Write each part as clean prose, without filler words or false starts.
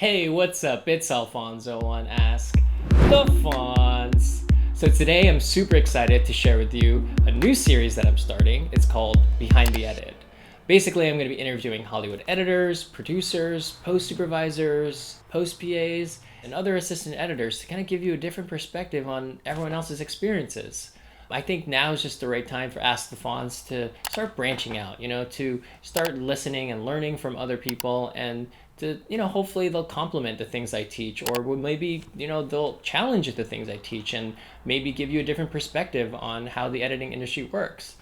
Hey, what's up? It's Alfonso on Ask the Fonz. So today I'm super excited to share with you a new series that I'm starting. It's called Behind the Edit. Basically, I'm going to be interviewing Hollywood editors, producers, post supervisors, post PAs, and other assistant editors to kind of give you a different perspective on everyone else's experiences. I think now is just the right time for Ask the Fonz to start branching out, to start listening and learning from other people and to, hopefully they'll complement the things I teach or maybe, they'll challenge the things I teach and maybe give you a different perspective on how the editing industry works.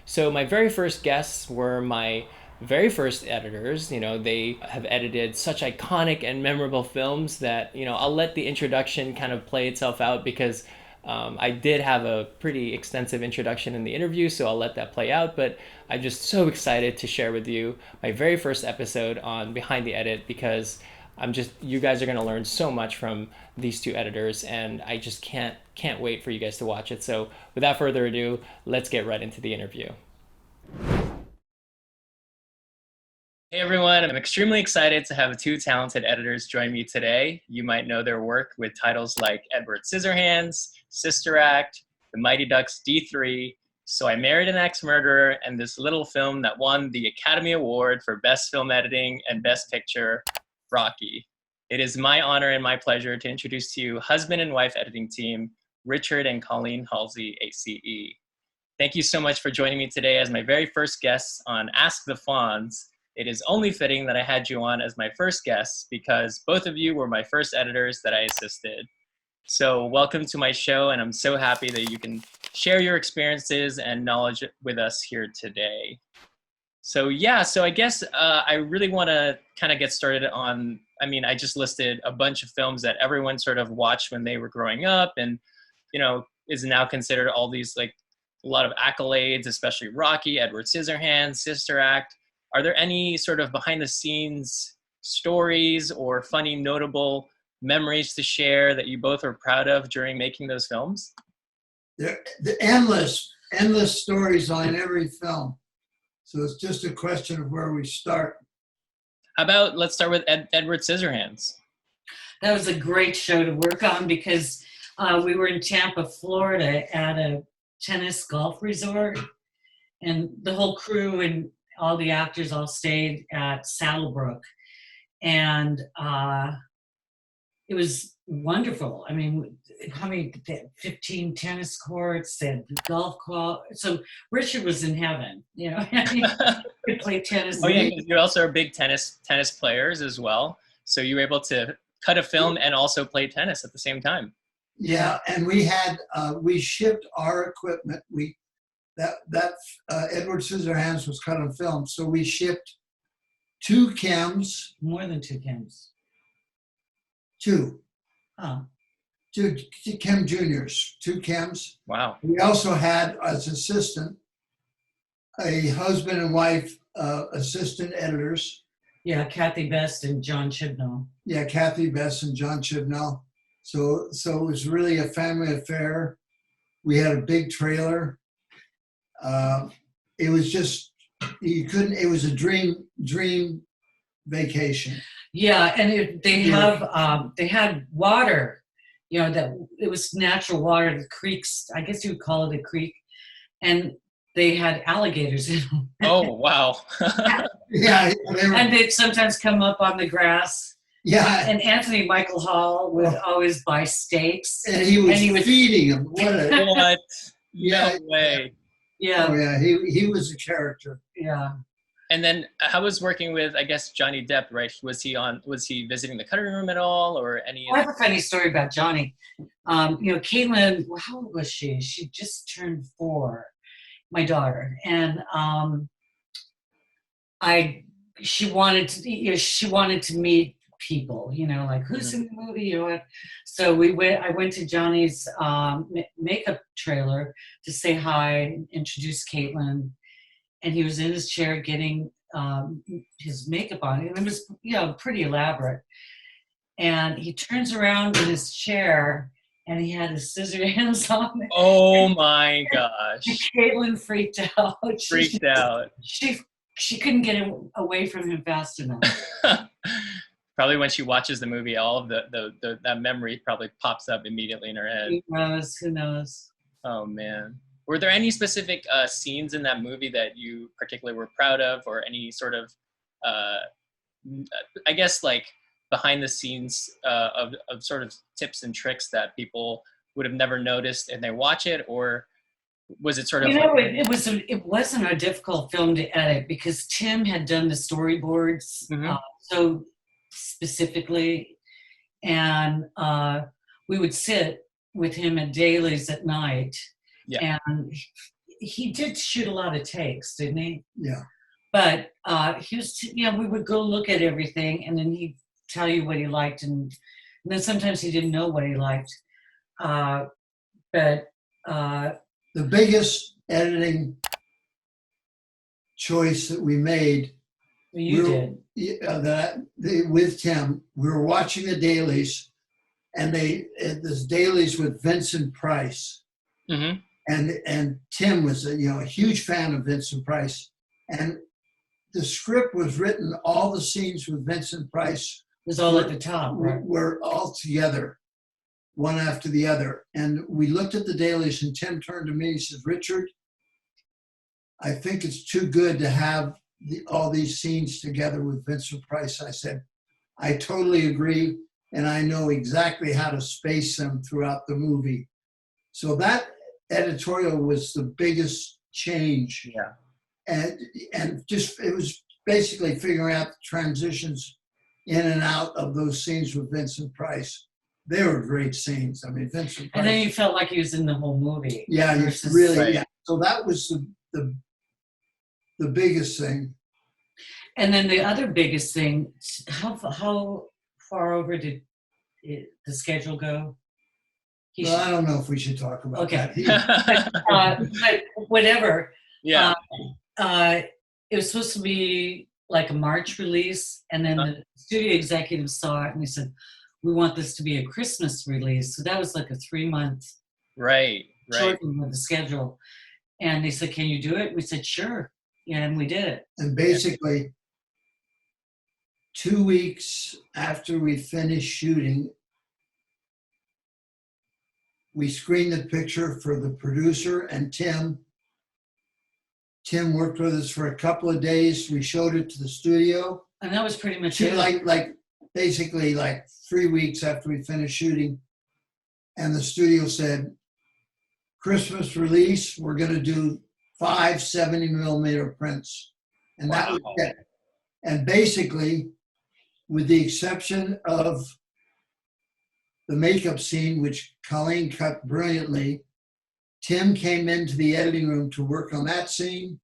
So my very first guests were my very first editors. They have edited such iconic and memorable films that, I'll let the introduction kind of play itself out because I did have a pretty extensive introduction in the interview, so I'll let that play out. But I'm just so excited to share with you my very first episode on Behind the Edit because you guys are going to learn so much from these two editors, and I just can't wait for you guys to watch it. So without further ado, let's get right into the interview. Hey everyone, I'm extremely excited to have two talented editors join me today. You might know their work with titles like Edward Scissorhands, Sister Act, The Mighty Ducks D3, So I Married an Ex-Murderer, and this little film that won the Academy Award for Best Film Editing and Best Picture, Rocky. It is my honor and my pleasure to introduce to you husband and wife editing team, Richard and Colleen Halsey, ACE. Thank you so much for joining me today as my very first guests on Ask the Fonz. It is only fitting that I had you on as my first guest because both of you were my first editors that I assisted. So welcome to my show, and I'm so happy that you can share your experiences and knowledge with us here today. So I guess I really want to kind of get started on, I just listed a bunch of films that everyone sort of watched when they were growing up and, is now considered all these like a lot of accolades, especially Rocky, Edward Scissorhands, Sister Act. Are there any sort of behind the scenes stories or funny, notable memories to share that you both are proud of during making those films? There are endless stories on every film. So it's just a question of where we start. How about, let's start with Edward Scissorhands. That was a great show to work on because we were in Tampa, Florida at a tennis golf resort, and the whole crew and all the actors all stayed at Saddlebrook, and it was wonderful. How many? 15 tennis courts and golf courts. So Richard was in heaven, he could play tennis. Oh yeah, you also are big tennis players as well. So you were able to cut a film and also play tennis at the same time. Yeah, and we shipped our equipment. Edward Scissorhands was cut on film, so we shipped 2 chems. More than 2 chems. 2. Oh. 2 chem juniors, 2 chems. Wow. We also had as assistant a husband and wife assistant editors. Yeah, Kathy Best and John Chibnall. Yeah, Kathy Best and John Chibnall. So it was really a family affair. We had a big trailer. It was just, it was a dream vacation. Yeah, and they had water, that it was natural water, the creeks, I guess you would call it a creek, and they had alligators in them. Oh, wow. Yeah. And they'd sometimes come up on the grass. Yeah. And Anthony Michael Hall would always buy steaks. And he was feeding them. What? Yeah. No way. Yeah. Oh, yeah. He was a character. Yeah. And then how was working with, I guess, Johnny Depp, right? Was he visiting the cutting room at all or any? I have a funny story about Johnny. Caitlin, how old was she? She just turned 4, my daughter. And she wanted to meet people, like who's in the movie or what. So I went to Johnny's makeup trailer to say hi, introduce Caitlin, and he was in his chair getting his makeup on. And it was, pretty elaborate. And he turns around in his chair and he had his scissor hands on. Oh my gosh. Caitlin freaked out. Freaked out. She couldn't get away from him fast enough. Probably when she watches the movie, all of that memory probably pops up immediately in her head. Who knows? Who knows? Oh man. Were there any specific scenes in that movie that you particularly were proud of, or any sort of, I guess, like behind the scenes of sort of tips and tricks that people would have never noticed and they watch it, or was it sort of? It wasn't a difficult film to edit because Tim had done the storyboards so specifically, and we would sit with him at dailies at night. Yeah. And he did shoot a lot of takes, didn't he? Yeah. But he was, we would go look at everything, and then he'd tell you what he liked, and then sometimes he didn't know what he liked. But the biggest editing choice that we made, with Tim, we were watching the dailies, and this dailies with Vincent Price. Mm-hmm. And Tim was a huge fan of Vincent Price, and the script was written. All the scenes with Vincent Price was all at the top, right? Were all together, one after the other. And we looked at the dailies, and Tim turned to me. He says, "Richard, I think it's too good to have all these scenes together with Vincent Price." I said, "I totally agree, and I know exactly how to space them throughout the movie." So that editorial was the biggest change. Yeah. And just, it was basically figuring out the transitions in and out of those scenes with Vincent Price. They were great scenes. I mean, Vincent Price. And then you felt like he was in the whole movie. Yeah, really. Yeah. So that was the biggest thing. And then the other biggest thing, how far over did the schedule go? Well, I don't know if we should talk about that. But whatever. Yeah. It was supposed to be like a March release, and then the studio executives saw it and they said, "We want this to be a Christmas release." So that was like a 3-month shortening of the schedule. And they said, "Can you do it?" We said, "Sure." Yeah, and we did it. And basically, 2 weeks after we finished shooting, we screened the picture for the producer and Tim. Tim worked with us for a couple of days. We showed it to the studio. And that was pretty much it. Basically 3 weeks after we finished shooting. And the studio said, "Christmas release, we're going to do 5 70mm prints." And that was it. And basically, with the exception of the makeup scene, which Colleen cut brilliantly, Tim came into the editing room to work on that scene,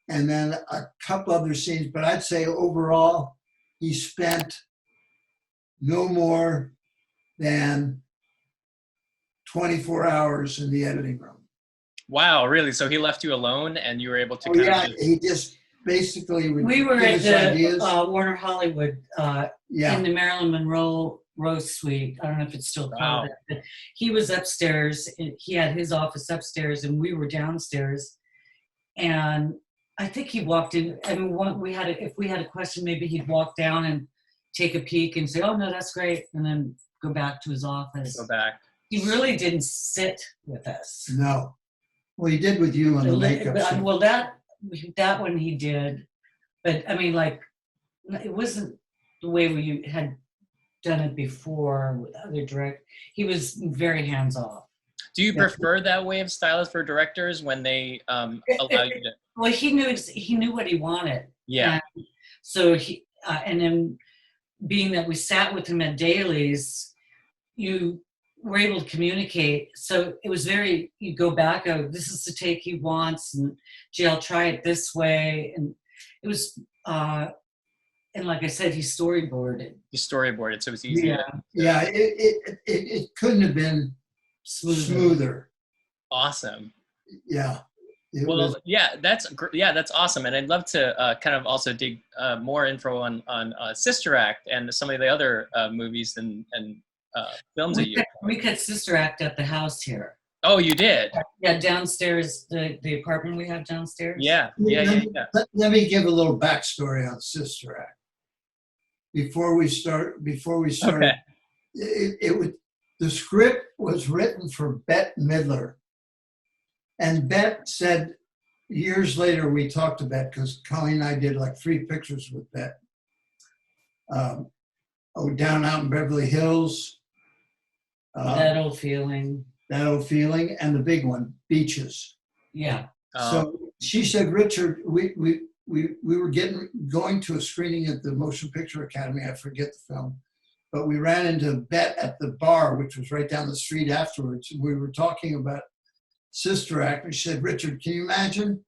and then a couple other scenes. But I'd say overall, he spent no more than 24 hours in the editing room. Wow, really? So he left you alone, and you were able to he just basically would we were give at us ideas. Warner Hollywood in the Marilyn Monroe Rose Suite. I don't know if it's still called that, but he was upstairs. He had his office upstairs, and we were downstairs. And I think he walked in. I mean, if we had a question, maybe he'd walk down and take a peek and say, "Oh no, that's great," and then go back to his office. Go back. He really didn't sit with us. No. Well, he did with you on the makeup scene. Well, that one he did, but I mean, it wasn't the way we had done it before with other directors. He was very hands-off. Do you prefer that way of stylist for directors when they allow you to? Well, he knew what he wanted. Yeah. And so and then being that we sat with him at dailies, you were able to communicate. So it was you go back, this is the take he wants, and gee, I'll try it this way. And it was, and like I said, he storyboarded. You storyboarded, so it was easy. Yeah, it couldn't have been smoother. Awesome. Yeah. That's awesome. And I'd love to kind of also dig more info on Sister Act and some of the other movies and films that you. We cut Sister Act at the house here. Oh, you did? Yeah, downstairs, the apartment we have downstairs. Yeah. Let me give a little backstory on Sister Act. before we started, Okay. the script was written for Bette Midler. And Bette said, years later, we talked to Bette because Colleen and I did like 3 pictures with Bette. Down Out in Beverly Hills. That old feeling. That Old Feeling, and the big one, Beaches. Yeah. So she said, Richard, we were going to a screening at the Motion Picture Academy. I forget the film, but we ran into Bette at the bar, which was right down the street afterwards. We were talking about Sister Act, and she said, Richard, can you imagine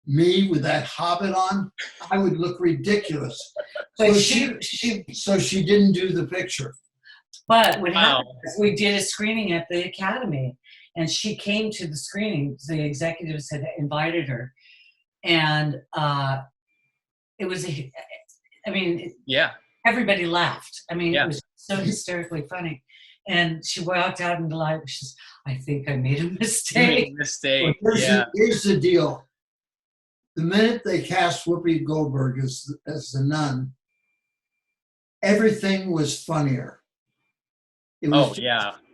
me with that Hobbit on? I would look ridiculous. But So she didn't do the picture. But what happened is we did a screening at the Academy, and she came to the screening. The executives had invited her, and it was, everybody laughed. I mean, it was so hysterically funny. And she walked out in the light. She says, I think I made a mistake. Well, here's the deal. The minute they cast Whoopi Goldberg as the nun, everything was funnier. It was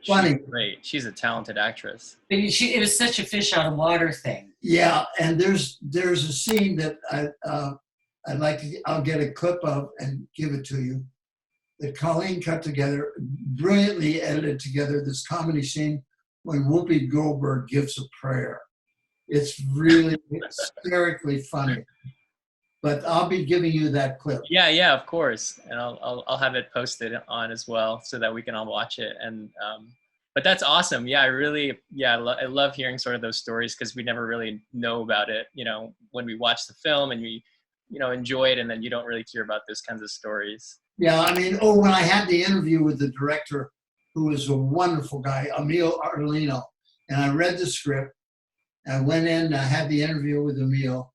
funny. She's great. She's a talented actress. But it was such a fish out of water thing. Yeah, and there's a scene that I'll get a clip of and give it to you, that Colleen cut together, brilliantly edited together, this comedy scene when Whoopi Goldberg gives a prayer. It's really hysterically funny. But I'll be giving you that clip. Yeah, of course, and I'll have it posted on as well so that we can all watch it. And but that's awesome. Yeah, I love hearing sort of those stories because we never really know about it. You know, when we watch the film and we, enjoy it, and then you don't really hear about those kinds of stories. Yeah, I mean, when I had the interview with the director, who was a wonderful guy, Emil Artolino, and I read the script, and I went in and I had the interview with Emil.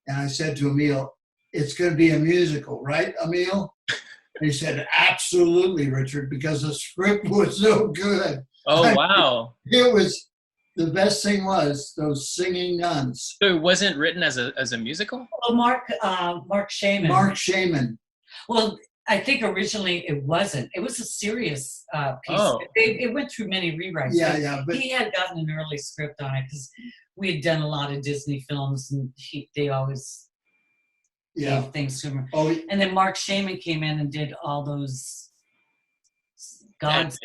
And I said to Emil, it's going to be a musical, right, Emil? And he said, absolutely, Richard, because the script was so good. Oh, wow. It was, the best thing was those singing nuns. So it wasn't written as a musical? Well, Mark Shaman. Mark Shaman. Well, I think originally it wasn't. It was a serious piece. Oh. It went through many rewrites. Yeah. But he had gotten an early script on it because we had done a lot of Disney films, and they always gave things to him. Oh, and then Mark Shaman came in and did all those gods.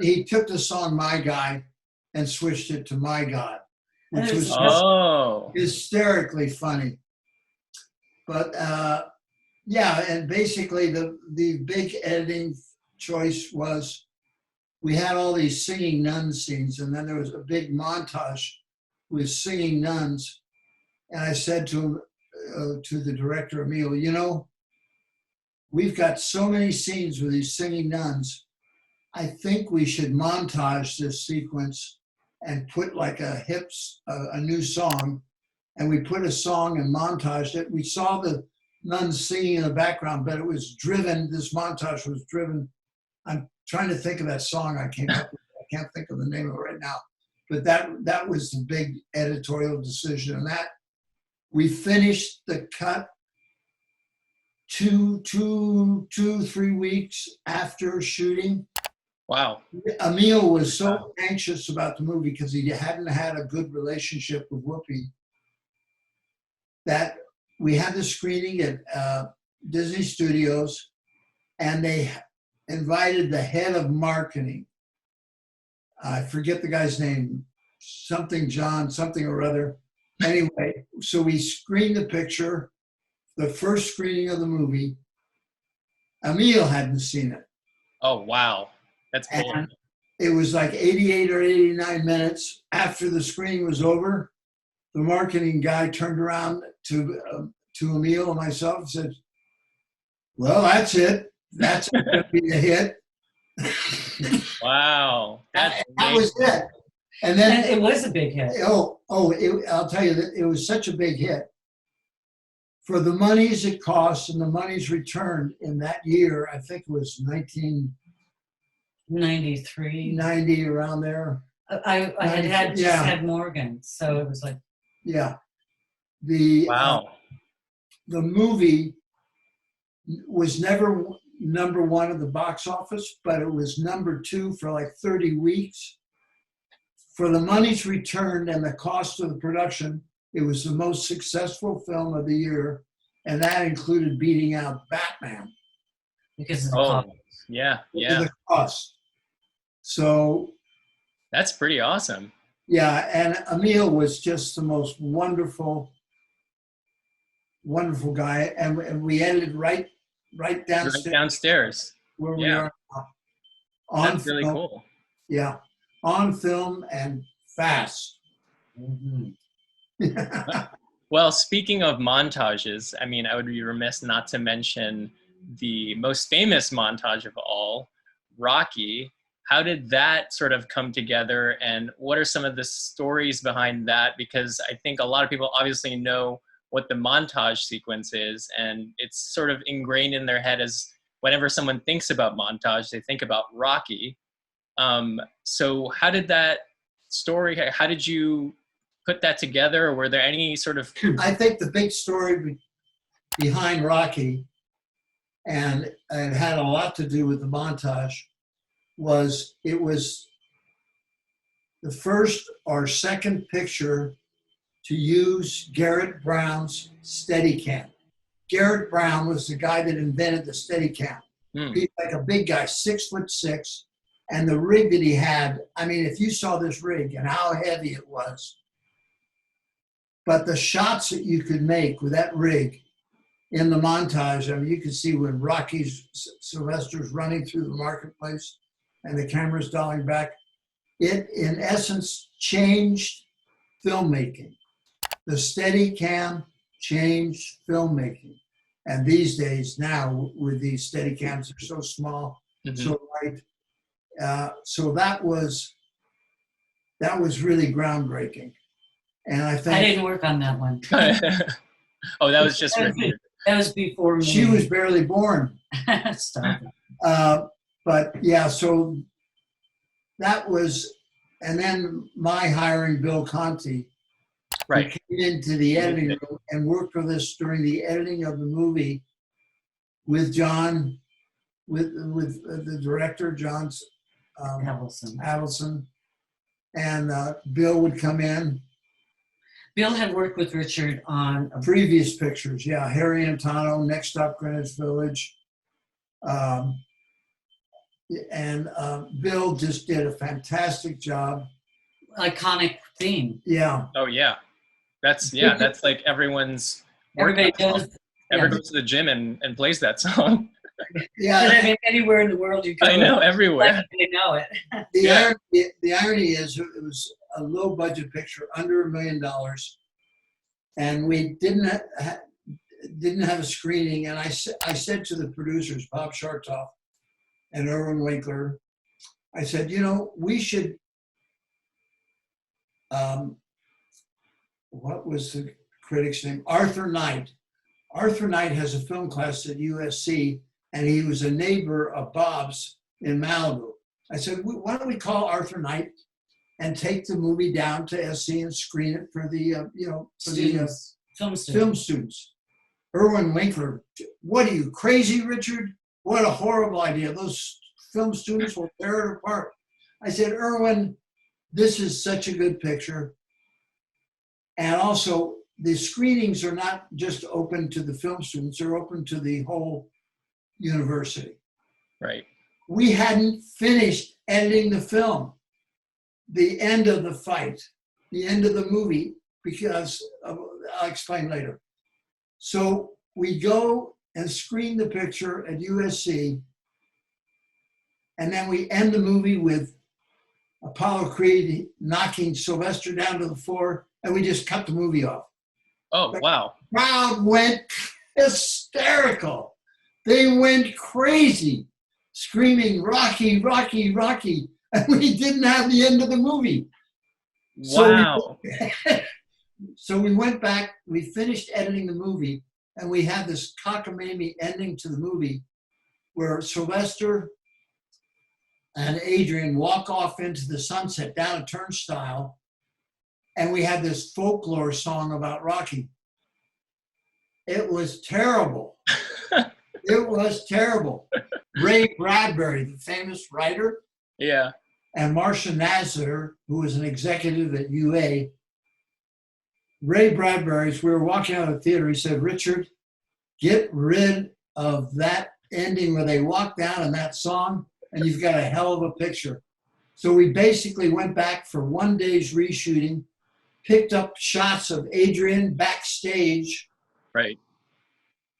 He took the song "My Guy" and switched it to "My God," which was hysterically funny. But and basically the big editing choice was we had all these singing nun scenes, and then there was a big montage with singing nuns. And I said to the director, Emil, we've got so many scenes with these singing nuns. I think we should montage this sequence and put like a new song. And we put a song and montaged it. We saw the nuns singing in the background, but it was driven, this montage was driven. I'm trying to think of that song I came up with. I can't think of the name of it right now. But that was the big editorial decision. And that we finished the cut 3 weeks after shooting. Wow. Emil was so anxious about the movie because he hadn't had a good relationship with Whoopi that we had the screening at Disney Studios, and they invited the head of marketing. I forget the guy's name, something John, something or other. Anyway, so we screened the picture, the first screening of the movie. Emil hadn't seen it. Oh, wow. That's cool. And it was like 88 or 89 minutes after the screening was over. The marketing guy turned around to Emil and myself and said, well, that's it. That's going to be a hit. Wow. That was it. And then it was a big hit. I'll tell you that it was such a big hit. For the monies it cost and the monies returned in that year, I think it was 1993, 90, around there. I had had Morgan, so it was like the movie was never number one at the box office, but it was number two for like 30 weeks. For the monies returned and the cost of the production, it was the most successful film of the year, and that included beating out Batman. Because of the Oh, cost. yeah, Because yeah. of the cost. So, That's pretty awesome. yeah, and Emil was just the most wonderful, wonderful guy, and we edited right Right downstairs downstairs. where we Yeah. are now. On That's really film, cool. yeah, on film and fast. Mhm. Well, speaking of montages, I mean, I would be remiss not to mention the most famous montage of all, Rocky. How did that sort of come together, and what are some of the stories behind that? Because I think a lot of people obviously know what the montage sequence is, and it's sort of ingrained in their head as whenever someone thinks about montage, they think about Rocky. So how did that story, how did you put that together? Or were there any sort of... I think the big story behind Rocky, and it had a lot to do with the montage, was it was the first or second picture to use Garrett Brown's Steadicam. Garrett Brown was the guy that invented the Steadicam. He's like a big guy, 6'6", and the rig that he had, I mean, if you saw this rig and how heavy it was, but the shots that you could make with that rig in the montage, I mean, you could see when Sylvester's running through the marketplace and the camera's dialing back, it in essence changed filmmaking. The Steadicam changed filmmaking. And these days now with these Steadicams, they're so small, so light. So that was really groundbreaking. And I think I didn't work on that one. Oh, that was just written. That was before me. she was barely born. Stop it. But yeah, so that was, and then my hiring Bill Conti, Right. who came into the editing room and worked with us during the editing of the movie with John, with the director, John Adelson. And Bill would come in. Bill had worked with Richard on Previous pictures, yeah. Harry Antano, Next Stop Greenwich Village. And Bill just did a fantastic job. iconic theme. Yeah. Oh yeah, that's like everyone's. Everybody knows. Ever goes to the gym and plays that song? Yeah. I mean, anywhere in the world you go. I know, everywhere. They know it. The irony is it was a low budget picture, under $1 million, and we didn't have a screening. And I said to the producers, Bob Shartoff and Erwin Winkler, I said, we should. What was the critic's name? Arthur Knight. Arthur Knight has a film class at USC, and he was a neighbor of Bob's in Malibu. I said, why don't we call Arthur Knight and take the movie down to SC and screen it for the film students. Erwin Winkler, what are you, crazy, Richard? What a horrible idea. Those film students will tear it apart. I said, Erwin, this is such a good picture. And also, the screenings are not just open to the film students, they're open to the whole university. Right. We hadn't finished editing the film, the end of the fight, the end of the movie, because I'll explain later. So we go and screen the picture at USC, and then we end the movie with Apollo Creed knocking Sylvester down to the floor, and we just cut the movie off. Oh, wow. The crowd went hysterical. They went crazy, screaming, Rocky, Rocky, Rocky. And we didn't have the end of the movie. Wow. So we went back, we finished editing the movie, and we had this cockamamie ending to the movie where Sylvester and Adrian walk off into the sunset down a turnstile, and we had this folklore song about Rocky. It was terrible. It was terrible. Ray Bradbury, the famous writer, Yeah. and Marcia Nasser, who was an executive at UA. Ray Bradbury's, we were walking out of the theater, he said, Richard, get rid of that ending where they walk down in that song, and you've got a hell of a picture. So we basically went back for 1 day's reshooting, picked up shots of Adrian backstage, Right.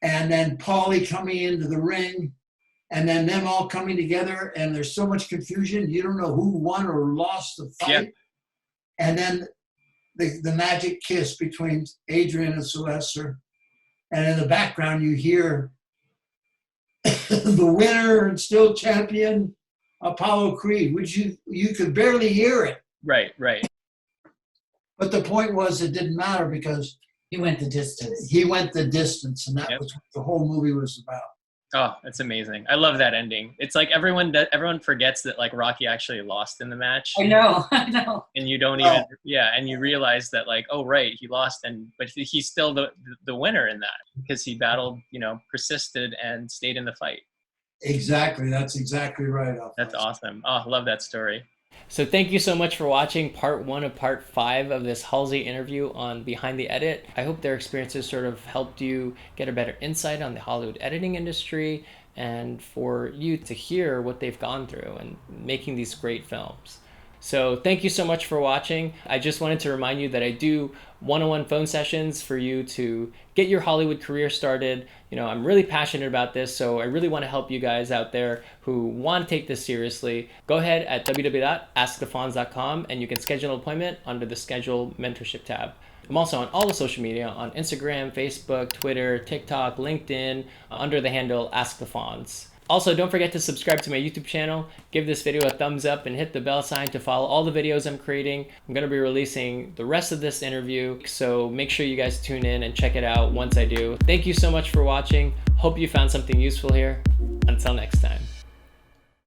and then Paulie coming into the ring, and then them all coming together, and there's so much confusion, you don't know who won or lost the fight. Yeah. And then the magic kiss between Adrian and Sylvester, and in the background you hear the winner and still champion Apollo Creed, which you could barely hear it. Right. Right. But the point was, it didn't matter because He went the distance. he went the distance, and that Yep. was what the whole movie was about. Oh, that's amazing. I love that ending. It's like everyone forgets that like Rocky actually lost in the match. I know. I know. And you don't even, and you realize that like, oh, right, he lost, but he's still the winner in that because he battled, persisted and stayed in the fight. Exactly. That's exactly right. Alphonse. That's awesome. Oh, I love that story. So thank you so much for watching part 1 of part 5 of this Halsey interview on Behind the Edit. I hope their experiences sort of helped you get a better insight on the Hollywood editing industry and for you to hear what they've gone through and making these great films. So thank you so much for watching. I just wanted to remind you that I do one-on-one phone sessions for you to get your Hollywood career started. I'm really passionate about this, so I really want to help you guys out there who want to take this seriously. Go ahead at www.askthefonz.com and you can schedule an appointment under the Schedule Mentorship tab. I'm also on all the social media on Instagram, Facebook, Twitter, TikTok, LinkedIn, under the handle Ask the Fonz. Also, don't forget to subscribe to my YouTube channel, give this video a thumbs up, and hit the bell sign to follow all the videos I'm creating. I'm going to be releasing the rest of this interview, so make sure you guys tune in and check it out once I do. Thank you so much for watching. Hope you found something useful here. Until next time.